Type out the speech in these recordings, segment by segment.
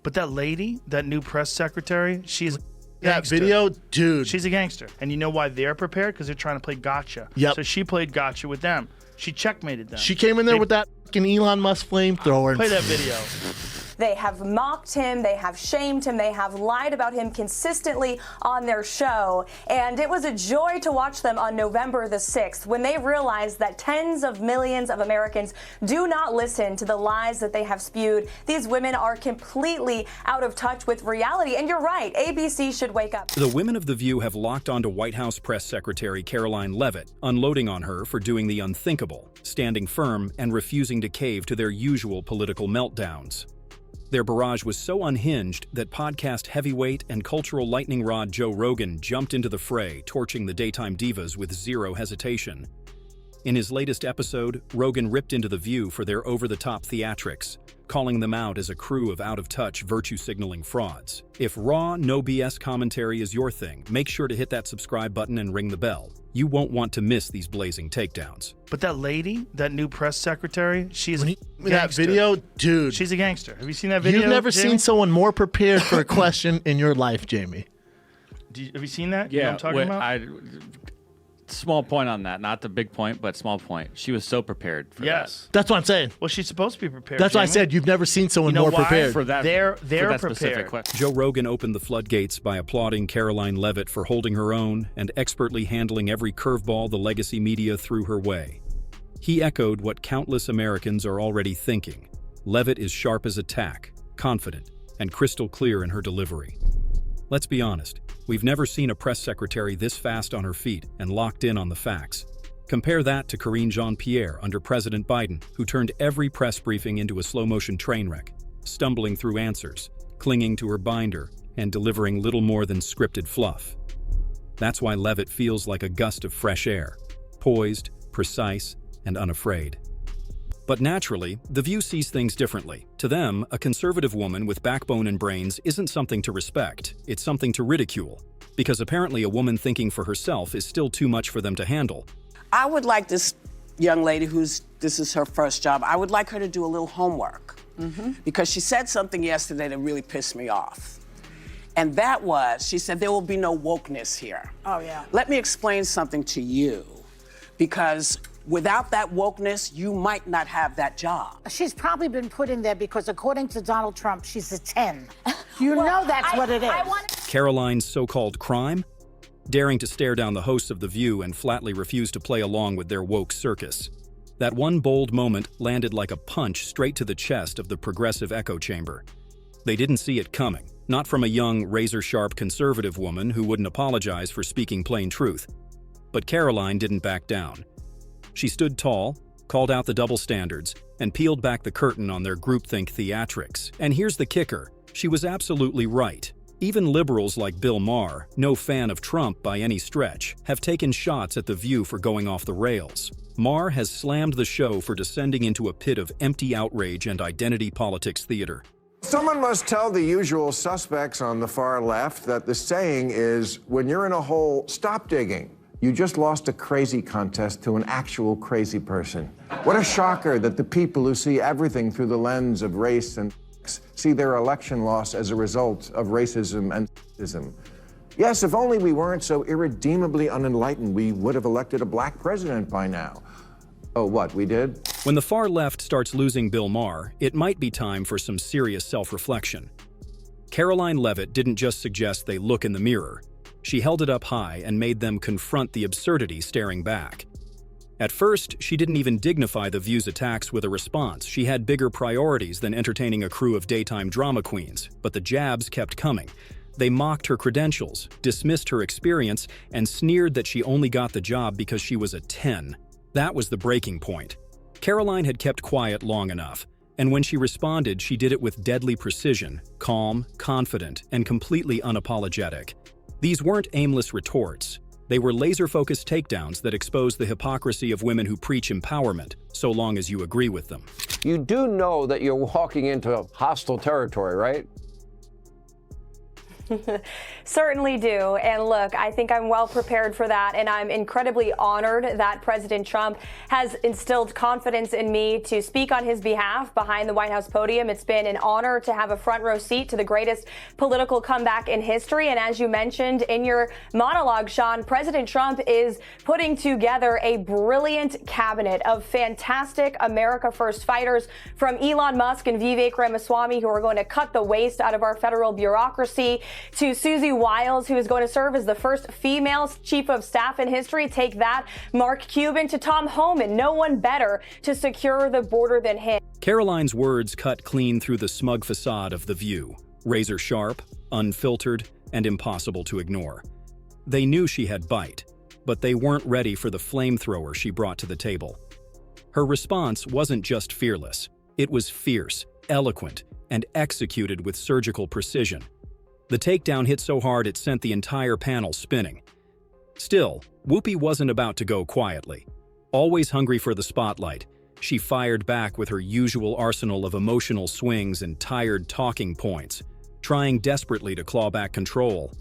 But that lady, that new press secretary, she's that video, dude. She's a gangster. And you know why they're prepared? Because they're trying to play gotcha. Yep. So she played gotcha with them. She checkmated them. She came in there with that fucking Elon Musk flamethrower. Play that video. They have mocked him, they have shamed him, they have lied about him consistently on their show. And it was a joy to watch them on November the 6th when they realized that tens of millions of Americans do not listen to the lies that they have spewed. These women are completely out of touch with reality. And you're right, ABC should wake up. The women of The View have locked onto White House Press Secretary Karoline Leavitt, unloading on her for doing the unthinkable, standing firm and refusing to cave to their usual political meltdowns. Their barrage was so unhinged that podcast heavyweight and cultural lightning rod Joe Rogan jumped into the fray, torching the daytime divas with zero hesitation. In his latest episode, Rogan ripped into The View for their over-the-top theatrics, calling them out as a crew of out-of-touch, virtue-signaling frauds. If raw, no BS commentary is your thing, make sure to hit that subscribe button and ring the bell. You won't want to miss these blazing takedowns. But that lady, that new press secretary, she's a gangster. That video, dude. She's a gangster. Have you seen that video? You've never Jamie? seen someone more prepared for a question in your life, Jamie. Have you seen that? Yeah, You know what I'm talking about? Small point on that. Not the big point, but small point. She was so prepared for Yes. That's what I'm saying. Well, she's supposed to be prepared. That's why I Jamie. said you've never seen someone You know more why? prepared. For that, They're for that prepared. specific question. Joe Rogan opened the floodgates by applauding Karoline Leavitt for holding her own and expertly handling every curveball the legacy media threw her way. He echoed what countless Americans are already thinking. Leavitt is sharp as a tack, confident, and crystal clear in her delivery. Let's be honest, we've never seen a press secretary this fast on her feet and locked in on the facts. Compare that to Karine Jean-Pierre under President Biden, who turned every press briefing into a slow-motion train wreck, stumbling through answers, clinging to her binder, and delivering little more than scripted fluff. That's why Leavitt feels like a gust of fresh air, poised, precise, and unafraid. But naturally, The View sees things differently. To them, a conservative woman with backbone and brains isn't something to respect, it's something to ridicule, because apparently a woman thinking for herself is still too much for them to handle. I would like this young lady this is her first job, I would like her to do a little homework. Because she said something yesterday that really pissed me off. And that was, she said, there will be no wokeness here. Oh, yeah. Let me explain something to you, because without that wokeness, you might not have that job. She's probably been put in there because, according to Donald Trump, she's a 10. You know that's what it is. Karoline's so-called crime? Daring to stare down the hosts of The View and flatly refuse to play along with their woke circus. That one bold moment landed like a punch straight to the chest of the progressive echo chamber. They didn't see it coming, not from a young, razor-sharp conservative woman who wouldn't apologize for speaking plain truth. But Karoline didn't back down. She stood tall, called out the double standards, and peeled back the curtain on their groupthink theatrics. And here's the kicker, she was absolutely right. Even liberals like Bill Maher, no fan of Trump by any stretch, have taken shots at The View for going off the rails. Maher has slammed the show for descending into a pit of empty outrage and identity politics theater. Someone must tell the usual suspects on the far left that the saying is, when you're in a hole, stop digging. You just lost a crazy contest to an actual crazy person. What a shocker that the people who see everything through the lens of race and see their election loss as a result of racism and sexism. Yes, if only we weren't so irredeemably unenlightened, we would have elected a black president by now. Oh, what, we did? When the far left starts losing Bill Maher, it might be time for some serious self-reflection. Karoline Leavitt didn't just suggest they look in the mirror. She held it up high and made them confront the absurdity staring back. At first, she didn't even dignify The View's attacks with a response. She had bigger priorities than entertaining a crew of daytime drama queens, but the jabs kept coming. They mocked her credentials, dismissed her experience, and sneered that she only got the job because she was a 10. That was the breaking point. Karoline had kept quiet long enough, and when she responded, she did it with deadly precision, calm, confident, and completely unapologetic. These weren't aimless retorts. They were laser-focused takedowns that expose the hypocrisy of women who preach empowerment, so long as you agree with them. You do know that you're walking into hostile territory, right? Certainly do. And look, I think I'm well prepared for that. And I'm incredibly honored that President Trump has instilled confidence in me to speak on his behalf behind the White House podium. It's been an honor to have a front row seat to the greatest political comeback in history. And as you mentioned in your monologue, Sean, President Trump is putting together a brilliant cabinet of fantastic America First fighters, from Elon Musk and Vivek Ramaswamy, who are going to cut the waste out of our federal bureaucracy, to Susie Wiles, who is going to serve as the first female chief of staff in history. Take that, Mark Cuban, to Tom Homan. No one better to secure the border than him. Karoline's words cut clean through the smug facade of The View, razor sharp, unfiltered, and impossible to ignore. They knew she had bite, but they weren't ready for the flamethrower she brought to the table. Her response wasn't just fearless. It was fierce, eloquent, and executed with surgical precision. The takedown hit so hard it sent the entire panel spinning. Still, Whoopi wasn't about to go quietly. Always hungry for the spotlight, she fired back with her usual arsenal of emotional swings and tired talking points, trying desperately to claw back control.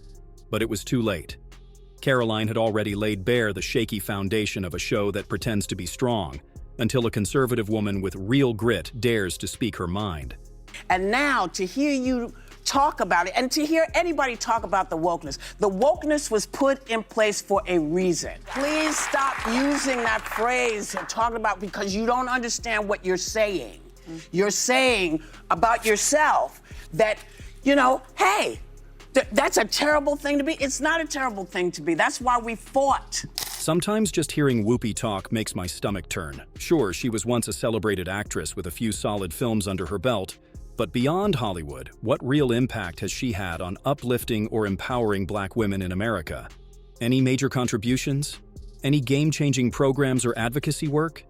But it was too late. Karoline had already laid bare the shaky foundation of a show that pretends to be strong, until a conservative woman with real grit dares to speak her mind. And now to hear you talk about it, and to hear anybody talk about the wokeness was put in place for a reason. Please stop using that phrase and talking about, because you don't understand what you're saying. You're saying about yourself that, you know, hey, that's a terrible thing to be. It's not a terrible thing to be. That's why we fought. Sometimes just hearing Whoopi talk makes my stomach turn. Sure, she was once a celebrated actress with a few solid films under her belt, but beyond Hollywood, what real impact has she had on uplifting or empowering Black women in America? Any major contributions? Any game-changing programs or advocacy work?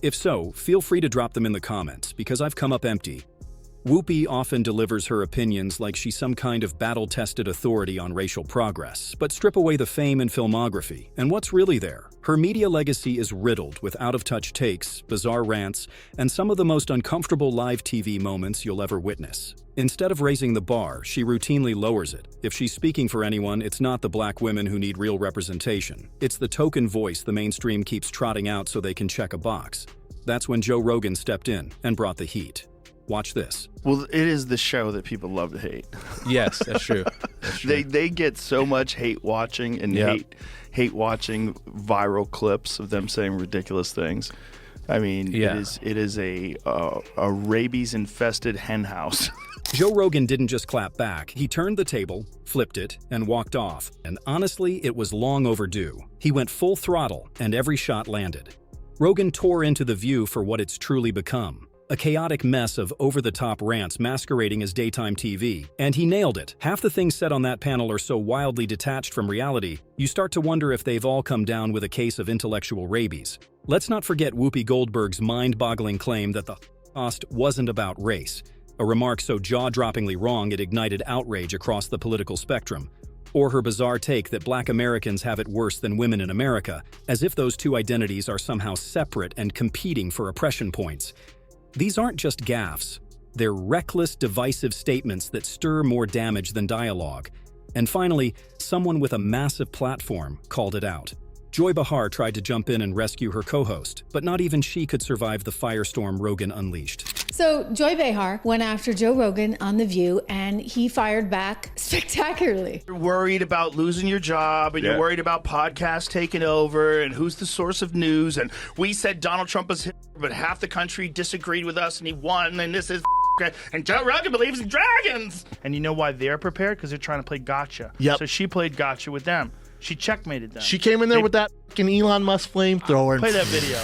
If so, feel free to drop them in the comments, because I've come up empty. Whoopi often delivers her opinions like she's some kind of battle-tested authority on racial progress, but strip away the fame and filmography, and what's really there? Her media legacy is riddled with out-of-touch takes, bizarre rants, and some of the most uncomfortable live TV moments you'll ever witness. Instead of raising the bar, she routinely lowers it. If she's speaking for anyone, it's not the Black women who need real representation. It's the token voice the mainstream keeps trotting out so they can check a box. That's when Joe Rogan stepped in and brought the heat. Watch this. Well, it is the show that people love to hate. Yes, that's true. That's true. They get so much hate watching and hate watching viral clips of them saying ridiculous things. I mean, it is a rabies-infested hen house. Joe Rogan didn't just clap back. He turned the table, flipped it, and walked off. And honestly, it was long overdue. He went full throttle, and every shot landed. Rogan tore into The View for what it's truly become. A chaotic mess of over-the-top rants masquerading as daytime TV. And he nailed it. Half the things said on that panel are so wildly detached from reality, you start to wonder if they've all come down with a case of intellectual rabies. Let's not forget Whoopi Goldberg's mind-boggling claim that the Holocaust wasn't about race, a remark so jaw-droppingly wrong it ignited outrage across the political spectrum. Or her bizarre take that Black Americans have it worse than women in America, as if those two identities are somehow separate and competing for oppression points. These aren't just gaffes. They're reckless, divisive statements that stir more damage than dialogue. And finally, someone with a massive platform called it out. Joy Behar tried to jump in and rescue her co-host, but not even she could survive the firestorm Rogan unleashed. So Joy Behar went after Joe Rogan on The View, and he fired back spectacularly. You're worried about losing your job, and you're worried about podcasts taking over, and who's the source of news, and we said Donald Trump was Hitler, but half the country disagreed with us, and he won, and this is and Joe Rogan believes in dragons. And you know why they're prepared? Because they're trying to play gotcha. Yep. So she played gotcha with them. She checkmated them. She came in there with that fucking Elon Musk flamethrower. Play that video.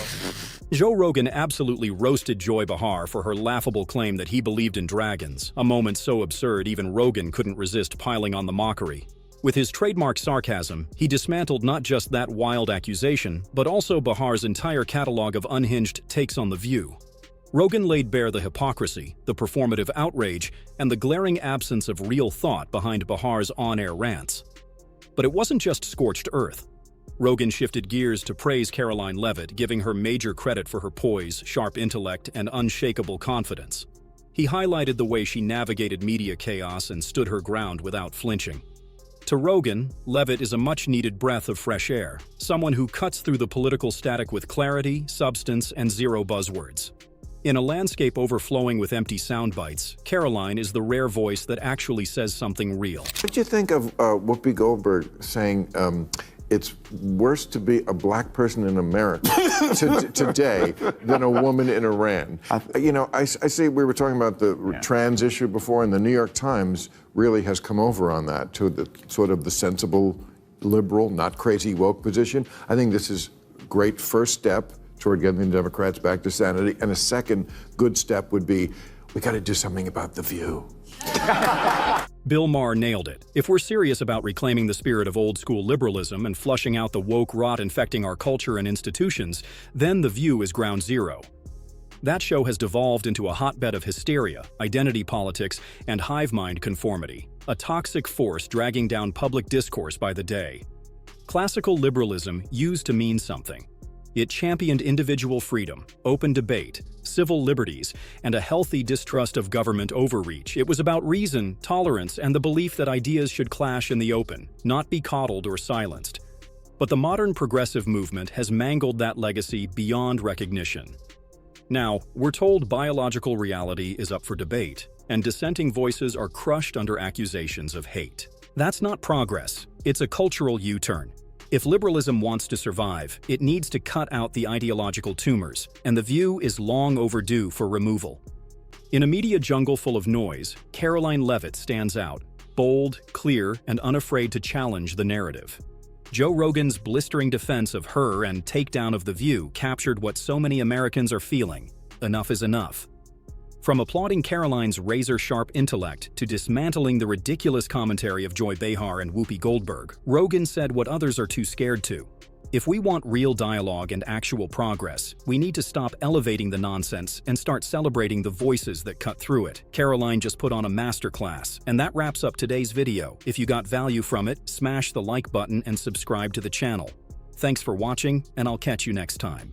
Joe Rogan absolutely roasted Joy Behar for her laughable claim that he believed in dragons, a moment so absurd even Rogan couldn't resist piling on the mockery. With his trademark sarcasm, he dismantled not just that wild accusation, but also Behar's entire catalog of unhinged takes on The View. Rogan laid bare the hypocrisy, the performative outrage, and the glaring absence of real thought behind Behar's on-air rants. But it wasn't just scorched earth. Rogan shifted gears to praise Karoline Leavitt, giving her major credit for her poise, sharp intellect, and unshakable confidence. He highlighted the way she navigated media chaos and stood her ground without flinching. To Rogan, Leavitt is a much-needed breath of fresh air, someone who cuts through the political static with clarity, substance, and zero buzzwords. In a landscape overflowing with empty sound bites, Karoline is the rare voice that actually says something real. What did you think of Whoopi Goldberg saying it's worse to be a black person in America today than a woman in Iran? I see we were talking about the trans issue before, and the New York Times really has come over on that to the sort of the sensible, liberal, not crazy woke position. I think this is a great first step toward getting the Democrats back to sanity. And a second good step would be, we got to do something about The View. Bill Maher nailed it. If we're serious about reclaiming the spirit of old-school liberalism and flushing out the woke rot infecting our culture and institutions, then The View is ground zero. That show has devolved into a hotbed of hysteria, identity politics, and hive mind conformity, a toxic force dragging down public discourse by the day. Classical liberalism used to mean something. It championed individual freedom, open debate, civil liberties, and a healthy distrust of government overreach. It was about reason, tolerance, and the belief that ideas should clash in the open, not be coddled or silenced. But the modern progressive movement has mangled that legacy beyond recognition. Now, we're told biological reality is up for debate, and dissenting voices are crushed under accusations of hate. That's not progress. It's a cultural U-turn. If liberalism wants to survive, it needs to cut out the ideological tumors, and The View is long overdue for removal. In a media jungle full of noise, Karoline Leavitt stands out, bold, clear, and unafraid to challenge the narrative. Joe Rogan's blistering defense of her and takedown of The View captured what so many Americans are feeling: enough is enough. From applauding Karoline's razor-sharp intellect to dismantling the ridiculous commentary of Joy Behar and Whoopi Goldberg, Rogan said what others are too scared to. If we want real dialogue and actual progress, we need to stop elevating the nonsense and start celebrating the voices that cut through it. Karoline just put on a masterclass, and that wraps up today's video. If you got value from it, smash the like button and subscribe to the channel. Thanks for watching, and I'll catch you next time.